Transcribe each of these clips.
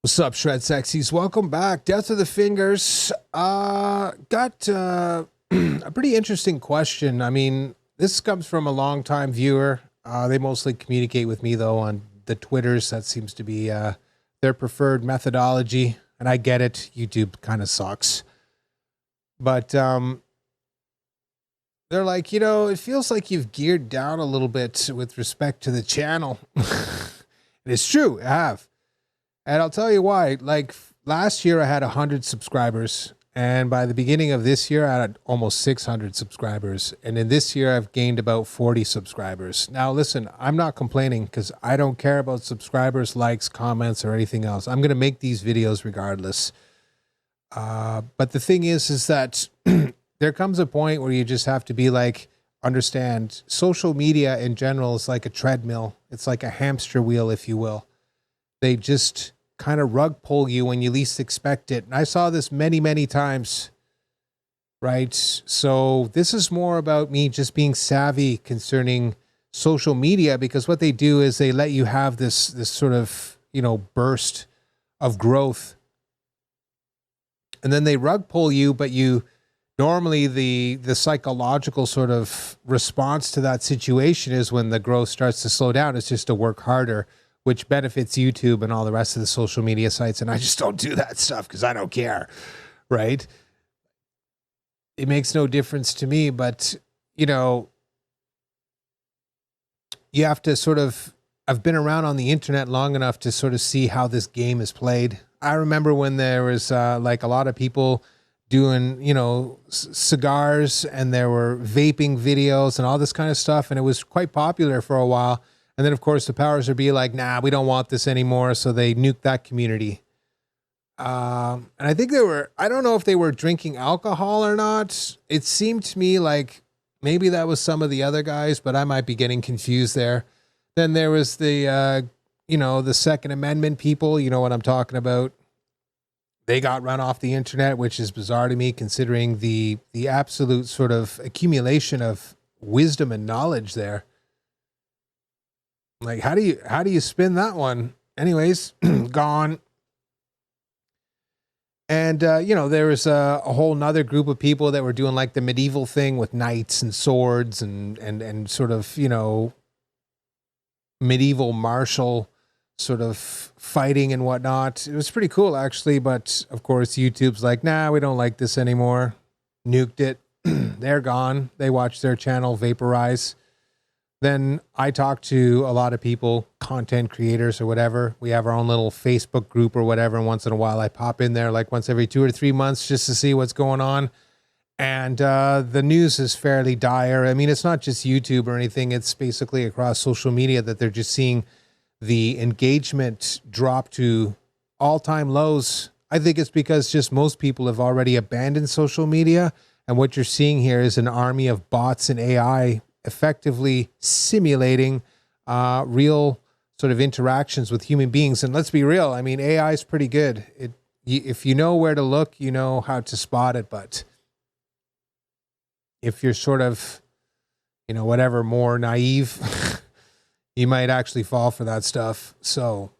What's up, Shred Sexies? Welcome back. Death of the Fingers. Got a pretty interesting question. I mean, this comes from a longtime viewer. They mostly communicate with me, though, on the Twitters. That seems to be their preferred methodology. And I get it. YouTube kind of sucks. But they're like, it feels like you've geared down a little bit with respect to the channel. And it's true. I have. And I'll tell you why. Like last year, I had 100 subscribers. And by the beginning of this year, I had almost 600 subscribers. And in this year, I've gained about 40 subscribers. Now, listen, I'm not complaining because I don't care about subscribers, likes, comments, or anything else. I'm going to make these videos regardless. But the thing is that there comes a point where you just have to be like, understand social media in general is like a treadmill. It's like a hamster wheel, if you will. They just kind of rug pull you when you least expect it. And I saw this many, many times, right? So this is more about me just being savvy concerning social media, because what they do is they let you have this sort of, burst of growth. And then they rug pull you, but normally the psychological sort of response to that situation is when the growth starts to slow down, it's just to work harder, which benefits YouTube and all the rest of the social media sites. And I just don't do that stuff because I don't care, right? It makes no difference to me, but, you have to sort of, I've been around on the internet long enough to sort of see how this game is played. I remember when there was like a lot of people doing, cigars, and there were vaping videos and all this kind of stuff. And it was quite popular for a while. And then, of course, the powers that be like, nah, we don't want this anymore. So they nuked that community. And I think I don't know if they were drinking alcohol or not. It seemed to me like maybe that was some of the other guys, but I might be getting confused there. Then there was the Second Amendment people. You know what I'm talking about. They got run off the internet, which is bizarre to me considering the absolute sort of accumulation of wisdom and knowledge there. Like, how do you spin that one? Anyways, gone. And, there was a whole nother group of people that were doing like the medieval thing with knights and swords and sort of, medieval martial sort of fighting and whatnot. It was pretty cool, actually. But, of course, YouTube's like, nah, we don't like this anymore. Nuked it. They're gone. They watched their channel vaporize. Then I talk to a lot of people, content creators or whatever. We have our own little Facebook group or whatever. And once in a while, I pop in there like once every 2 or 3 months just to see what's going on. And the news is fairly dire. I mean, it's not just YouTube or anything. It's basically across social media that they're just seeing the engagement drop to all-time lows. I think it's because just most people have already abandoned social media. And what you're seeing here is an army of bots and AI effectively simulating real sort of interactions with human beings. And let's be real, I mean, AI is pretty good. If you know where to look, you know how to spot it. But if you're sort of, whatever, more naive, you might actually fall for that stuff. So,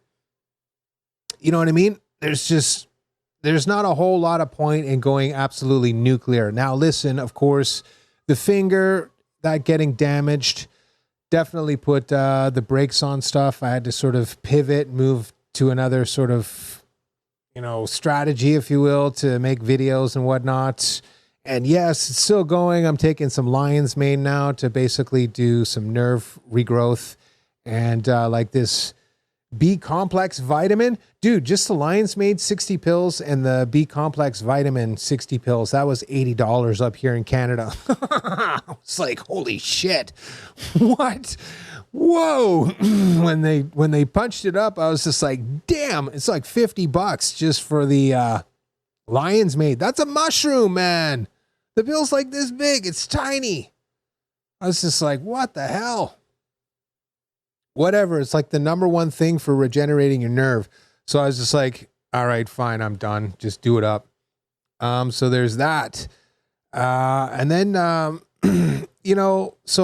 you know what I mean? There's not a whole lot of point in going absolutely nuclear. Now, listen, of course, the finger, that getting damaged definitely put the brakes on stuff. I had to sort of pivot, move to another sort of, strategy, if you will, to make videos and whatnot. And yes, it's still going. I'm taking some lion's mane now to basically do some nerve regrowth and like this B complex vitamin. Dude, just the lion's mane 60 pills and the B complex vitamin 60 pills. That was $80 up here in Canada. It's like, holy shit. What? Whoa. When they punched it up, I was just like, damn, it's like $50 just for the lion's mane. That's a mushroom, man. The pill's like this big. It's tiny. I was just like, what the hell? Whatever. It's like the number one thing for regenerating your nerve. So I was just like, all right, fine, I'm done. Just do it up. So there's that. And then, so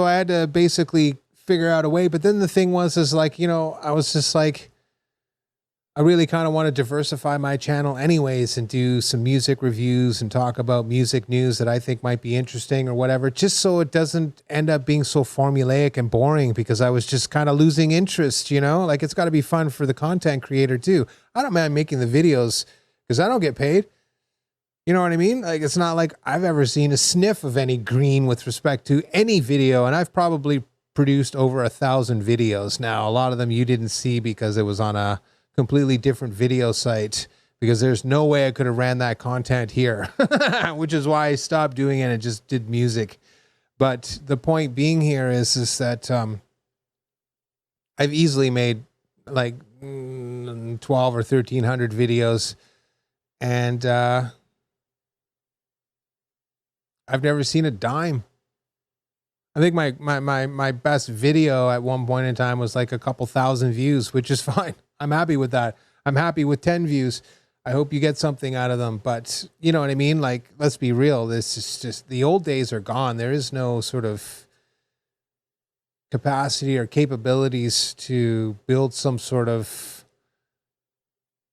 I had to basically figure out a way. But then the thing was like, I was just like, I really kind of want to diversify my channel anyways and do some music reviews and talk about music news that I think might be interesting or whatever, just so it doesn't end up being so formulaic and boring, because I was just kind of losing interest, you know? Like, it's got to be fun for the content creator too. I don't mind making the videos because I don't get paid. You know what I mean? Like, it's not like I've ever seen a sniff of any green with respect to any video, and I've probably produced over 1,000 videos now. A lot of them you didn't see because it was on a completely different video site, because there's no way I could have ran that content here, which is why I stopped doing it and just did music. But the point being here is that I've easily made like 12 or 1,300 videos, and I've never seen a dime. I think my best video at one point in time was like a couple thousand views, which is fine. I'm happy with that. I'm happy with 10 views. I hope you get something out of them. But you know what I mean? Like, let's be real. This is just, the old days are gone. There is no sort of capacity or capabilities to build some sort of,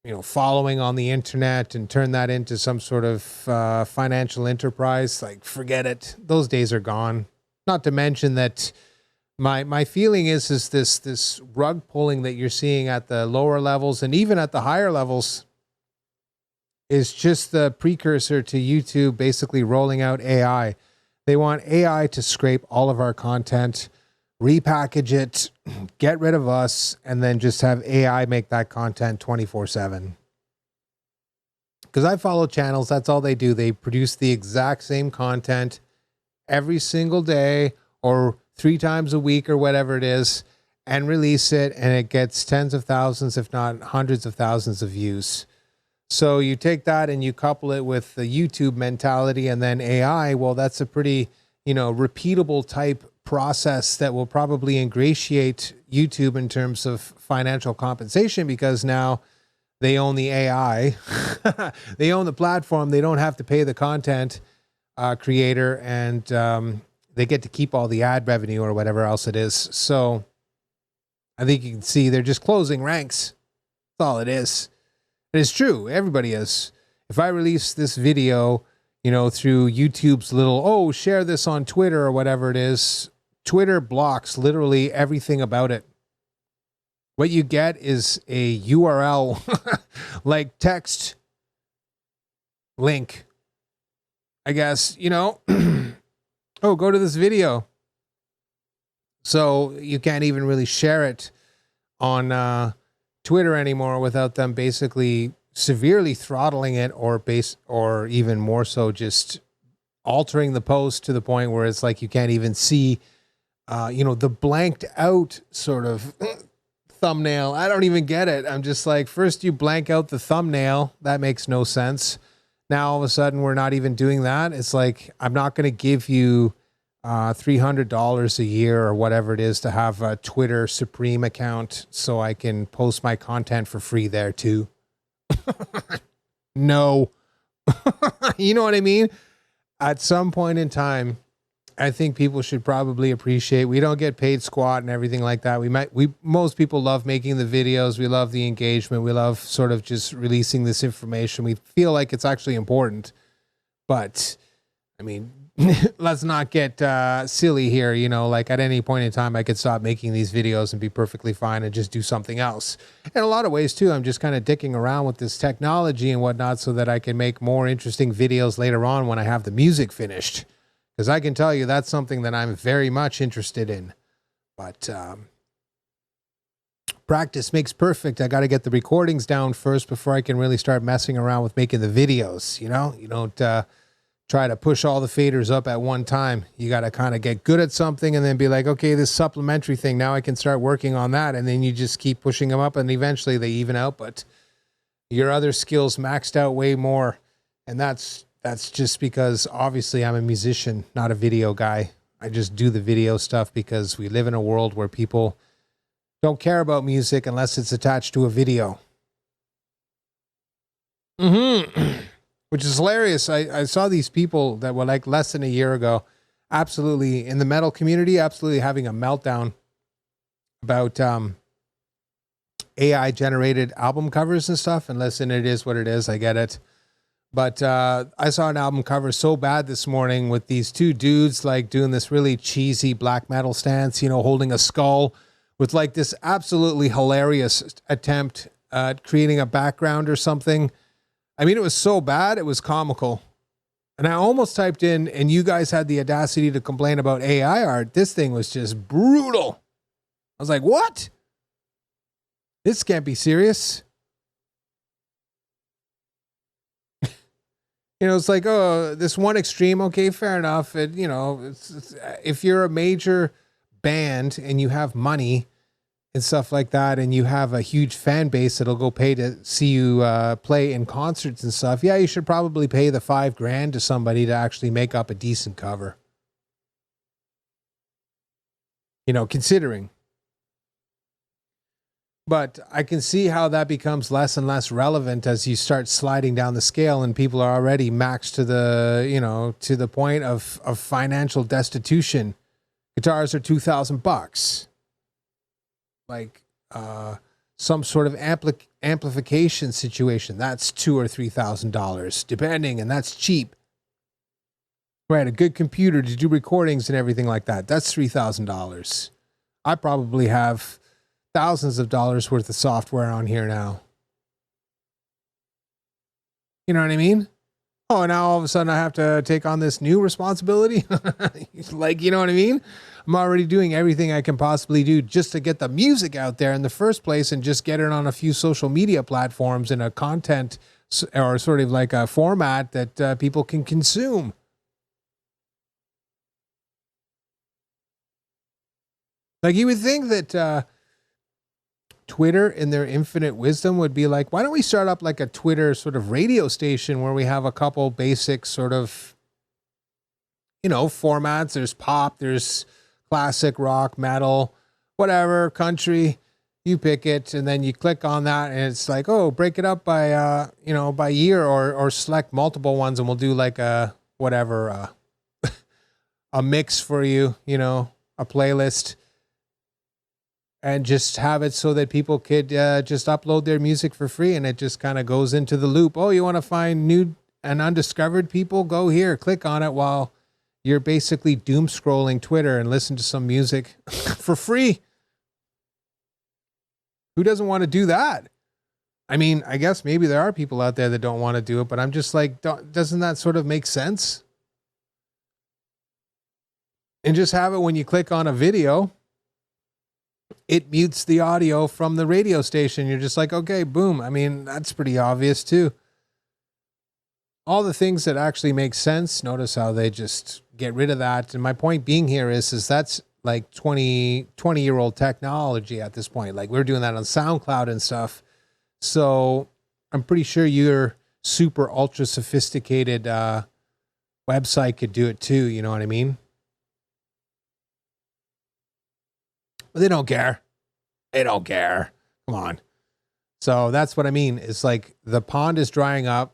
you know, following on the internet and turn that into some sort of financial enterprise. Like, forget it. Those days are gone. Not to mention that my feeling is this rug pulling that you're seeing at the lower levels and even at the higher levels is just the precursor to YouTube basically rolling out AI. They want AI to scrape all of our content, repackage it, get rid of us, and then just have AI make that content 24/7. Because I follow channels, that's all they do. They produce the exact same content every single day or 3 times a week or whatever it is, and release it, and it gets tens of thousands, if not hundreds of thousands of views. So you take that and you couple it with the YouTube mentality and then AI. Well, that's a pretty, you know, repeatable type process that will probably ingratiate YouTube in terms of financial compensation, because now they own the AI. They own the platform. They don't have to pay the content creator, and they get to keep all the ad revenue or whatever else it is. So I think you can see they're just closing ranks. That's all it is. And it's true. Everybody is. If I release this video, you know, through YouTube's little, oh, share this on Twitter or whatever it is, Twitter blocks literally everything about it. What you get is a URL, like text link, I guess, you know. Oh, go to this video. So you can't even really share it on Twitter anymore without them basically severely throttling it, or even more so just altering the post to the point where it's like you can't even see, you know, the blanked out sort of thumbnail. I don't even get it. I'm just like, first you blank out the thumbnail. That makes no sense. Now all of a sudden we're not even doing that. It's like, I'm not going to give you $300 a year or whatever it is to have a Twitter Supreme account so I can post my content for free there too. No. You know what I mean? At some point in time, I think people should probably appreciate we don't get paid squat and everything like that. Most people love making the videos. We love the engagement. We love sort of just releasing this information. We feel like it's actually important. But I mean, let's not get silly here. You know, like at any point in time, I could stop making these videos and be perfectly fine and just do something else. In a lot of ways too, I'm just kind of dicking around with this technology and whatnot so that I can make more interesting videos later on when I have the music finished. Because I can tell you that's something that I'm very much interested in. But practice makes perfect. I got to get the recordings down first before I can really start messing around with making the videos. You know, you don't try to push all the faders up at one time. You got to kind of get good at something and then be like, okay, this supplementary thing, now I can start working on that. And then you just keep pushing them up and eventually they even out. But your other skills maxed out way more. And that's just because obviously I'm a musician, not a video guy. I just do the video stuff because we live in a world where people don't care about music unless it's attached to a video. Which is hilarious. I saw these people that were like less than a year ago, absolutely in the metal community, absolutely having a meltdown about AI generated album covers and stuff. And listen, it is what it is. I get it. But I saw an album cover so bad this morning with these two dudes like doing this really cheesy black metal stance, you know, holding a skull with like this absolutely hilarious attempt at creating a background or something. I mean, it was so bad, it was comical. And I almost typed in, and you guys had the audacity to complain about AI art. This thing was just brutal. I was like, what? This can't be serious. You know, it's like, oh, this one extreme. Okay, fair enough. You know, if you're a major band and you have money and stuff like that, and you have a huge fan base that'll go pay to see you play in concerts and stuff, yeah, you should probably pay the $5,000 to somebody to actually make up a decent cover. You know, considering. But I can see how that becomes less and less relevant as you start sliding down the scale and people are already maxed to the, you know, to the point of financial destitution. Guitars are $2,000. Like some sort of amplification situation, that's $2,000 or $3,000, depending, and that's cheap. Right, a good computer to do recordings and everything like that, that's $3,000. I probably have thousands of dollars worth of software on here now. You know what I mean? Oh, and now all of a sudden I have to take on this new responsibility? Like, you know what I mean? I'm already doing everything I can possibly do just to get the music out there in the first place and just get it on a few social media platforms in a content or sort of like a format that people can consume. Like, you would think that Twitter in their infinite wisdom would be like, why don't we start up like a Twitter sort of radio station where we have a couple basic sort of, you know, formats. There's pop, there's classic rock, metal, whatever, country, you pick it. And then you click on that and it's like, oh, break it up by, you know, by year or select multiple ones. And we'll do like a, whatever, a mix for you, you know, a playlist. And just have it so that people could just upload their music for free. And it just kind of goes into the loop. Oh, you want to find new and undiscovered people? Go here, click on it while you're basically doom scrolling Twitter and listen to some music for free. Who doesn't want to do that? I mean, I guess maybe there are people out there that don't want to do it, but I'm just like, doesn't that sort of make sense? And just have it when you click on a video, it mutes the audio from the radio station. You're just like, okay, boom. I mean, that's pretty obvious too. All the things that actually make sense, notice how they just get rid of that. And my point being here is that's like 20-year-old technology at this point. Like, we're doing that on SoundCloud and stuff. So I'm pretty sure your super ultra sophisticated website could do it too. You know what I mean? But they don't care. They don't care. Come on. So that's what I mean. It's like the pond is drying up.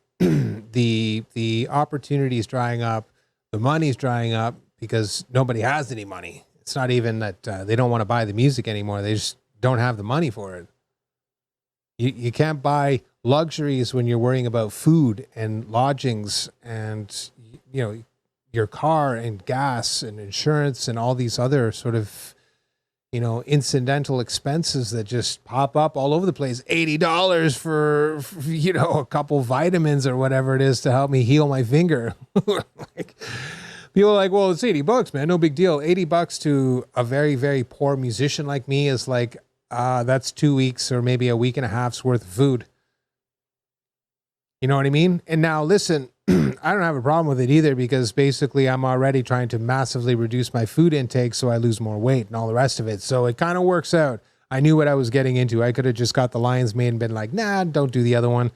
The opportunity is drying up. The money's drying up because nobody has any money. It's not even that they don't want to buy the music anymore. They just don't have the money for it. You can't buy luxuries when you're worrying about food and lodgings and, you know, your car and gas and insurance and all these other sort of, you know, incidental expenses that just pop up all over the place. $80 for, you know, a couple vitamins or whatever it is to help me heal my finger. Like, people are like, well, it's $80, man. No big deal. $80 to a very, very poor musician like me is like, that's 2 weeks or maybe a week and a half's worth of food. You know what I mean? And now listen, I don't have a problem with it either because basically I'm already trying to massively reduce my food intake so I lose more weight and all the rest of it. So it kind of works out. I knew what I was getting into. I could have just got the lion's mane and been like, nah, don't do the other one.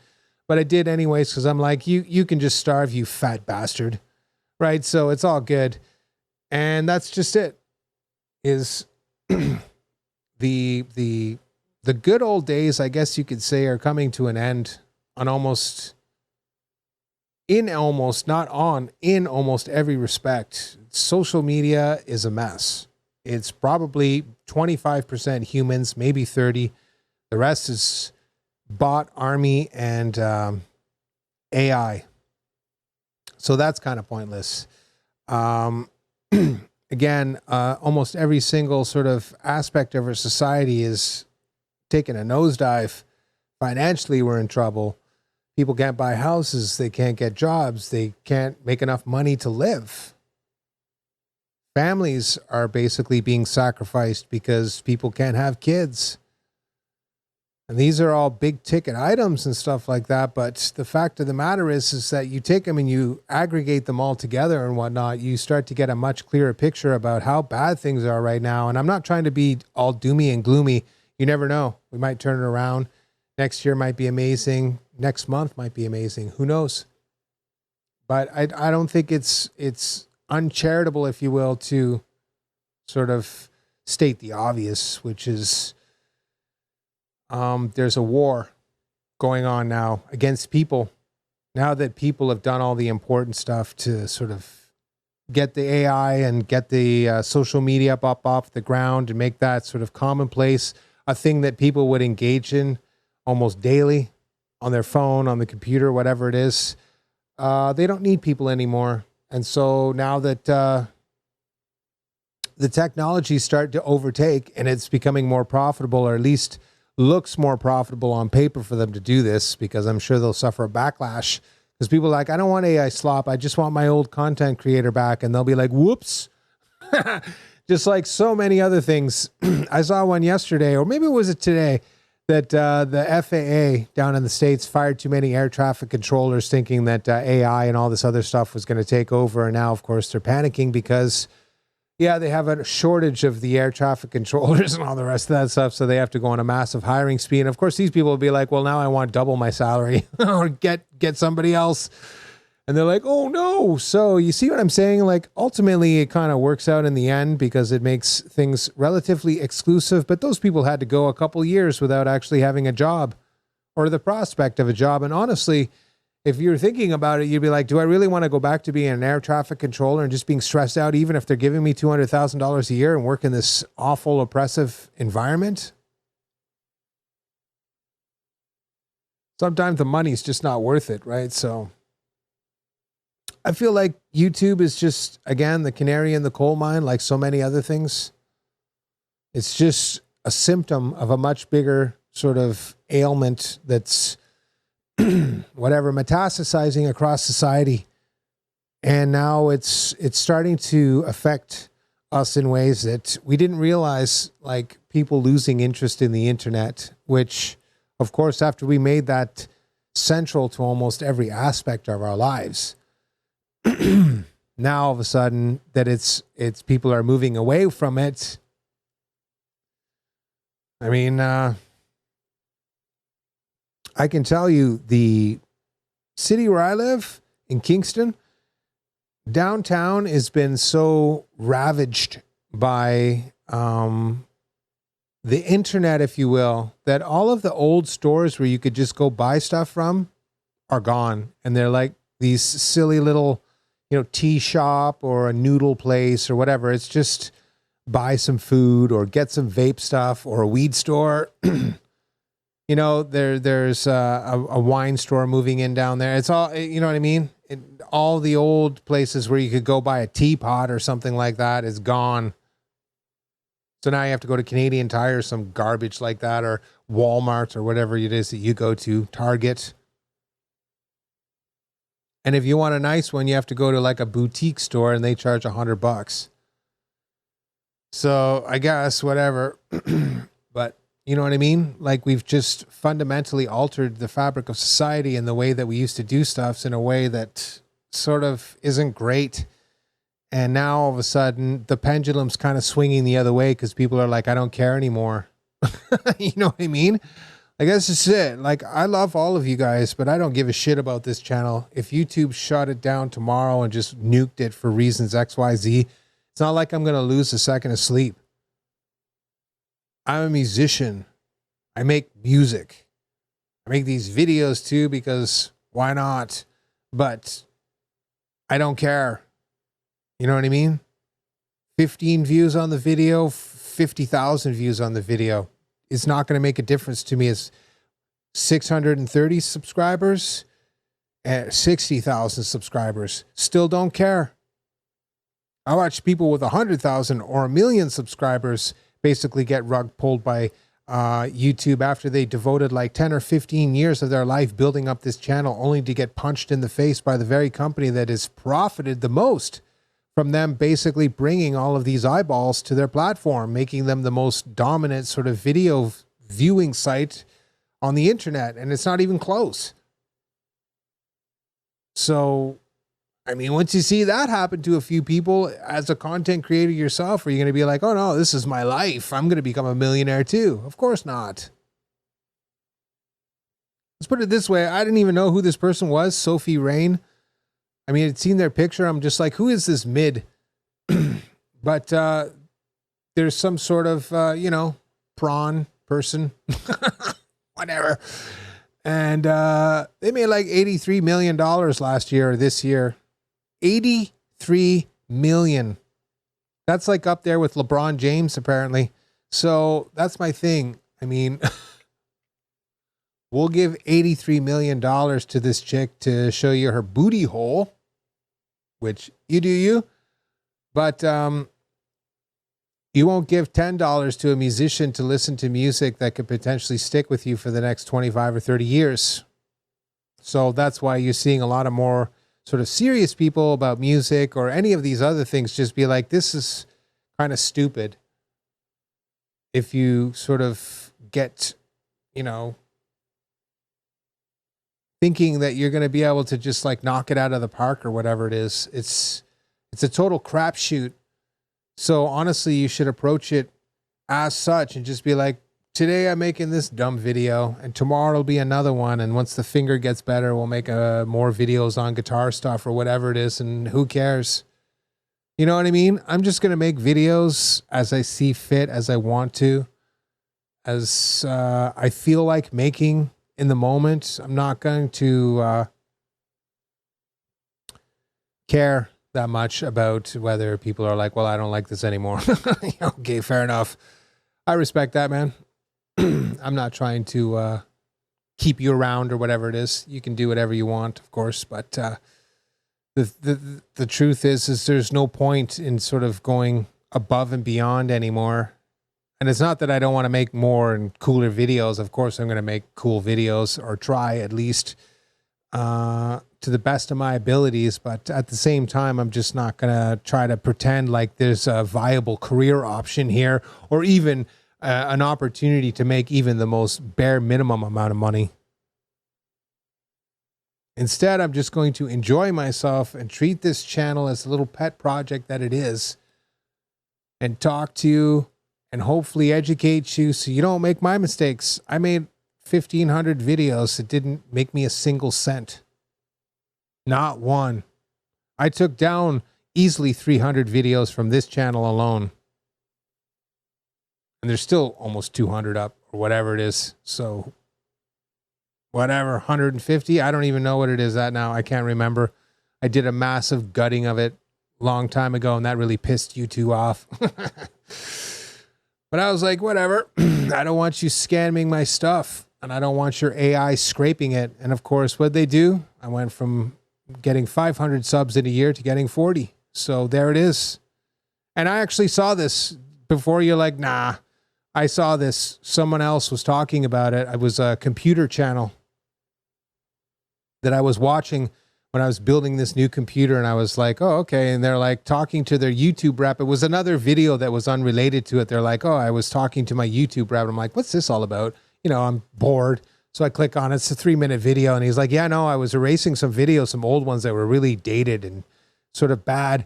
But I did anyways because I'm like, you can just starve, you fat bastard. Right? So it's all good. And that's just it. Is the good old days, I guess you could say, are coming to an end on almost every respect. Social media is a mess. It's probably 25% humans, maybe 30, The rest is bot, army, and AI. So that's kind of pointless. Again, almost every single sort of aspect of our society is taking a nosedive. Financially, we're in trouble. People can't buy houses. They can't get jobs. They can't make enough money to live. Families are basically being sacrificed because people can't have kids. And these are all big ticket items and stuff like that. But the fact of the matter is that you take them and you aggregate them all together and whatnot. You start to get a much clearer picture about how bad things are right now. And I'm not trying to be all doomy and gloomy. You never know. We might turn it around. Next year might be amazing. Next month might be amazing. Who knows? But I don't think it's uncharitable, if you will, to sort of state the obvious, which is there's a war going on now against people. Now that people have done all the important stuff to sort of get the AI and get the social media up off the ground and make that sort of commonplace, a thing that people would engage in almost daily on their phone, on the computer, whatever it is. They don't need people anymore. And so now that the technology start to overtake and it's becoming more profitable, or at least looks more profitable on paper for them to do this, because I'm sure they'll suffer a backlash, because people are like, I don't want AI slop. I just want my old content creator back. And they'll be like, whoops. Just like so many other things. I saw one yesterday, or maybe it was today, that the FAA down in the States fired too many air traffic controllers, thinking that AI and all this other stuff was going to take over. And now, of course, they're panicking because, yeah, they have a shortage of the air traffic controllers and all the rest of that stuff. So they have to go on a massive hiring spree. And of course, these people will be like, well, now I want double my salary or get somebody else. And they're like, oh no. So you see what I'm saying? Like, ultimately it kind of works out in the end because it makes things relatively exclusive. But those people had to go a couple years without actually having a job or the prospect of a job. And honestly, if you're thinking about it, you'd be like, do I really want to go back to being an air traffic controller and just being stressed out, even if they're giving me $200,000 a year and work in this awful, oppressive environment? Sometimes the money's just not worth it, right? So I feel like YouTube is just, again, the canary in the coal mine, like so many other things. It's just a symptom of a much bigger sort of ailment that's whatever, metastasizing across society. And now it's starting to affect us in ways that we didn't realize, like people losing interest in the internet, which, of course, after we made that central to almost every aspect of our lives, now all of a sudden that it's people are moving away from it. I mean, I can tell you, the city where I live in Kingston, downtown has been so ravaged by the internet, if you will, that all of the old stores where you could just go buy stuff from are gone. And they're like these silly little, tea shop or a noodle place or whatever. It's just buy some food or get some vape stuff, or a weed store. There's a wine store moving in down there. It's all, you know what I mean? All the old places where you could go buy a teapot or something like that is gone. So now you have to go to Canadian Tire, some garbage like that, or Walmart or whatever it is that you go to, Target. And if you want a nice one, you have to go to like a boutique store and they charge $100. So I guess whatever, but you know what I mean? Like, we've just fundamentally altered the fabric of society and the way that we used to do stuff in a way that sort of isn't great. And now all of a sudden the pendulum's kind of swinging the other way because people are like, I don't care anymore. You know what I mean? Like, that's just it. Like, I love all of you guys, but I don't give a shit about this channel. If YouTube shut it down tomorrow and just nuked it for reasons XYZ, it's not like I'm going to lose a second of sleep. I'm a musician. I make music. I make these videos too because why not? But I don't care. You know what I mean? 15 views on the video, 50,000 views on the video. is not going to make a difference to me as 630 subscribers and 60,000 subscribers. Still don't care. I watch people with 100,000 or 1,000,000 subscribers basically get rug pulled by YouTube after they devoted like 10 or 15 years of their life building up this channel, only to get punched in the face by the very company that has profited the most from them basically bringing all of these eyeballs to their platform, making them the most dominant sort of video viewing site on the internet. And it's not even close. So, I mean, once you see that happen to a few people as a content creator yourself, are you going to be like, oh no, this is my life, I'm going to become a millionaire too? Of course not. Let's put it this way. I didn't even know who this person was, Sophie Rain. I mean, I'd seen their picture. I'm just like, who is this mid? But there's some sort of, prawn person, whatever. And they made like $83 million last year or this year. 83 million. That's like up there with LeBron James, apparently. So that's my thing. I mean, we'll give $83 million to this chick to show you her booty hole, which you do you. But you won't give $10 to a musician to listen to music that could potentially stick with you for the next 25 or 30 years. So that's why you're seeing a lot of more sort of serious people about music or any of these other things just be like, this is kind of stupid. If you sort of get, thinking that you're going to be able to just like knock it out of the park or whatever it is, it's a total crapshoot. So honestly, you should approach it as such and just be like, today I'm making this dumb video and tomorrow will be another one. And once the finger gets better, we'll make more videos on guitar stuff or whatever it is. And who cares? You know what I mean? I'm just going to make videos as I see fit, as I want to, as I feel like making in the moment. I'm not going to care that much about whether people are like, well, I don't like this anymore. Okay, fair enough. I respect that, man. I'm not trying to keep you around or whatever it is. You can do whatever you want, of course, but the truth is there's no point in sort of going above and beyond anymore. And it's not that I don't want to make more and cooler videos. Of course, I'm going to make cool videos, or try at least to the best of my abilities. But at the same time, I'm just not going to try to pretend like there's a viable career option here, or even an opportunity to make even the most bare minimum amount of money. Instead, I'm just going to enjoy myself and treat this channel as a little pet project that it is, and talk to you and hopefully educate you so you don't make my mistakes. I made 1,500 videos that didn't make me a single cent. Not one. I took down easily 300 videos from this channel alone. And there's still almost 200 up or whatever it is. So whatever, 150. I don't even know what it is at now. I can't remember. I did a massive gutting of it a long time ago, and that really pissed you two off. But I was like, whatever. I don't want you scamming my stuff, and I don't want your AI scraping it. And of course, what they do, I went from getting 500 subs in a year to getting 40. So there it is. And I actually saw this before. You're like, nah. I saw this. Someone else was talking about it. It was a computer channel that I was watching when I was building this new computer, and I was like, oh, okay. And they're like talking to their YouTube rep. It was another video that was unrelated to it. They're like, oh, I was talking to my YouTube rep. I'm like, what's this all about? I'm bored. So I click on it. It's a 3-minute video. And he's like, yeah, no, I was erasing some videos, some old ones that were really dated and sort of bad.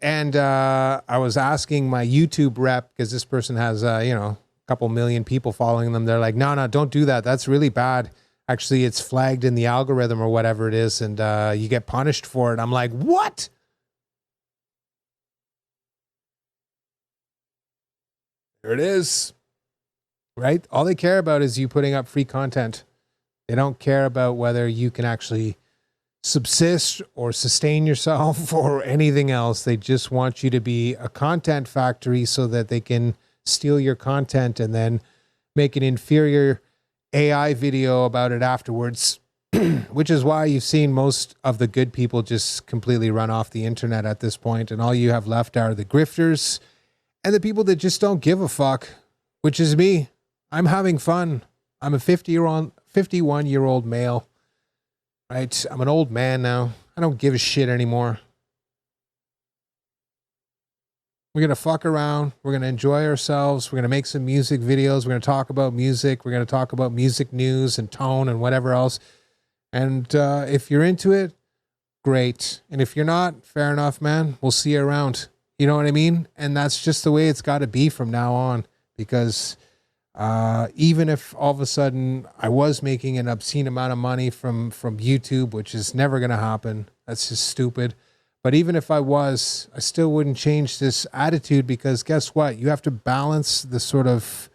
And I was asking my YouTube rep, because this person has, a couple million people following them. They're like, no, don't do that. That's really bad. Actually, it's flagged in the algorithm or whatever it is, and you get punished for it. I'm like, what? There it is. Right? All they care about is you putting up free content. They don't care about whether you can actually subsist or sustain yourself or anything else. They just want you to be a content factory so that they can steal your content and then make an inferior AI video about it afterwards, which is why you've seen most of the good people just completely run off the internet at this point, and all you have left are the grifters and the people that just don't give a fuck, which is me. I'm having fun. I'm a 51-year-old male, right? I'm an old man now. I don't give a shit anymore. We're going to fuck around. We're going to enjoy ourselves. We're going to make some music videos. We're going to talk about music. We're going to talk about music news and tone and whatever else. And if you're into it, great. And if you're not, fair enough, man. We'll see you around. You know what I mean? And that's just the way it's got to be from now on. Because even if all of a sudden I was making an obscene amount of money from YouTube, which is never going to happen. That's just stupid. But even if I was, I still wouldn't change this attitude, because guess what? You have to balance the sort of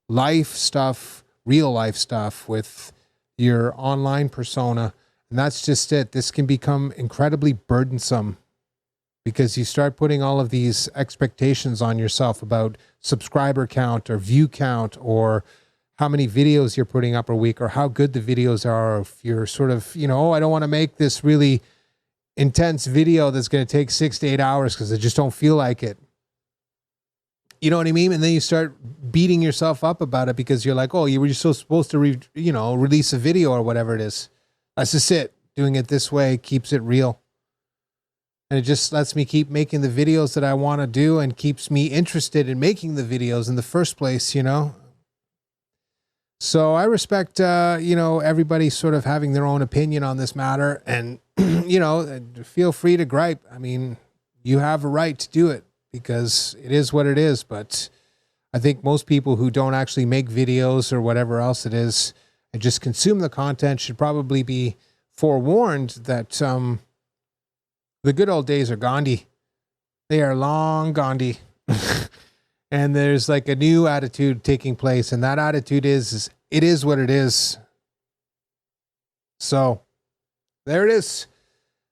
life stuff, real life stuff, with your online persona. And that's just it. This can become incredibly burdensome, because you start putting all of these expectations on yourself about subscriber count or view count, or how many videos you're putting up a week, or how good the videos are. Or if you're sort of, oh, I don't want to make this really intense video that's going to take 6 to 8 hours because I just don't feel like it. You know what I mean? And then you start beating yourself up about it because you're like, oh, you were just so supposed to, release a video or whatever it is. That's just it. Doing it this way keeps it real. And it just lets me keep making the videos that I want to do, and keeps me interested in making the videos in the first place, So I respect, everybody sort of having their own opinion on this matter. And, feel free to gripe. I mean, you have a right to do it, because it is what it is. But I think most people who don't actually make videos or whatever else it is and just consume the content should probably be forewarned that the good old days are gone. They are long gone. And there's like a new attitude taking place. And that attitude is it is what it is. So there it is.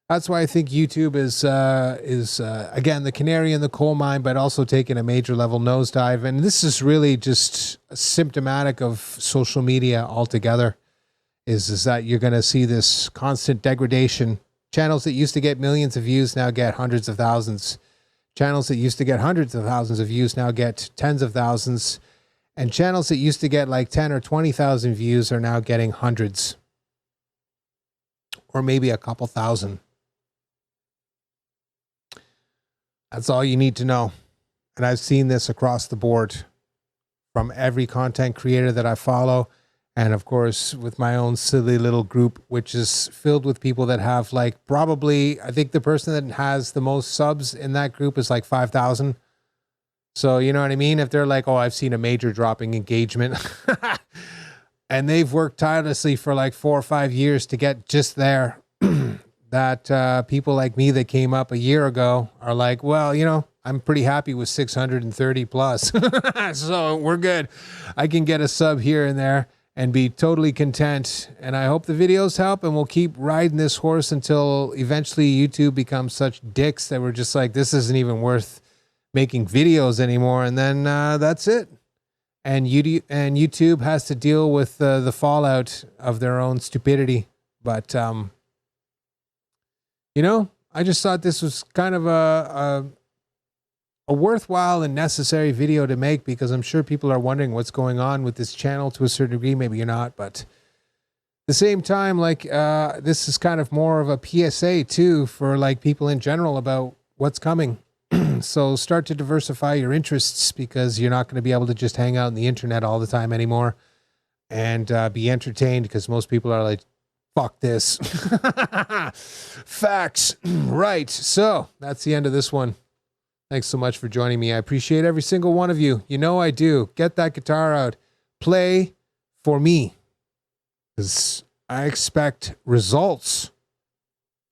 That's why I think YouTube is again, the canary in the coal mine, but also taking a major level nosedive. And this is really just symptomatic of social media altogether, is that you're going to see this constant degradation. Channels that used to get millions of views now get hundreds of thousands. Channels that used to get hundreds of thousands of views now get tens of thousands. And channels that used to get like 10 or 20,000 views are now getting hundreds. Or maybe a couple thousand. That's all you need to know. And I've seen this across the board from every content creator that I follow. And of course, with my own silly little group, which is filled with people that have like probably, I think the person that has the most subs in that group is like 5,000. So, you know what I mean? If they're like, oh, I've seen a major drop in engagement and they've worked tirelessly for like 4 or 5 years to get just there, that people like me that came up a year ago are like, well, I'm pretty happy with 630 plus. So we're good. I can get a sub here and there and be totally content. And I hope the videos help, and we'll keep riding this horse until eventually YouTube becomes such dicks that we're just like, this isn't even worth making videos anymore. And then that's it. And YouTube has to deal with the fallout of their own stupidity. But, I just thought this was kind of a worthwhile and necessary video to make, because I'm sure people are wondering what's going on with this channel to a certain degree. Maybe you're not, but at the same time, like, this is kind of more of a PSA too for like people in general about what's coming. So start to diversify your interests, because you're not going to be able to just hang out on the internet all the time anymore and be entertained, because most people are like, fuck this. Facts. Right. So that's the end of this one. Thanks so much for joining me. I appreciate every single one of you. You know I do. Get that guitar out. Play for me, because I expect results.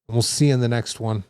And we'll see you in the next one.